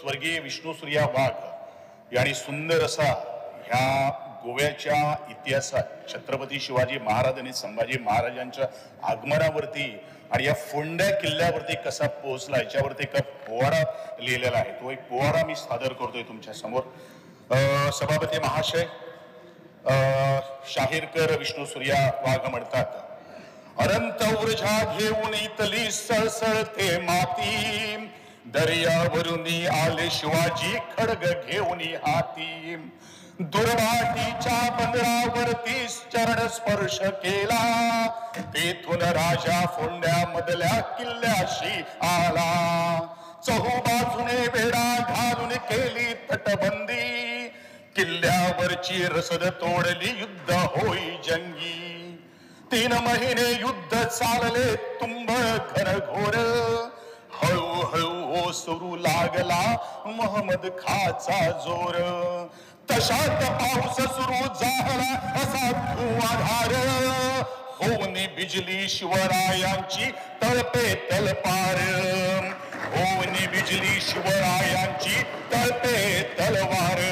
स्वर्गीय विष्णुसूर्या वाघ यांनी सुंदर असा ह्या गोव्याच्या इतिहासात छत्रपती शिवाजी महाराज आणि संभाजी महाराजांच्या आगमनावरती आणि या फोंड्या किल्ल्यावरती कसा पोहोचला याच्यावरती एक पोवाडा लिहिलेला आहे. तो एक पोवाडा मी सादर करतोय तुमच्या समोर. सभापती महाशय, शाहीरकर विष्णुसूर्या वाघ म्हणतात, अनंत ऊर्जा घेऊन इथली सळसळते माती, दर्यावरून आले शिवाजी खडग घेऊन हाती, दुर्वाटीच्या बंदरावरती चरण स्पर्श केला, तेथून राजा फोंड्या मधल्या किल्ल्याशी आला, चहूबाजूने वेढा घालून केली तटबंदी, किल्ल्यावरची रसद तोडली युद्ध होई जंगी, 3 महिने युद्ध चालले तुंबळ घनघोर, हळूहळू ओसरू लागला मोहम्मद खाचा जोर, तशात पाऊस सुरू झाला असा धुवाधार, होऊन बिजली शिवरायांची तळपे तलपार, होऊन बिजली शिवरायांची तळपे तलवार,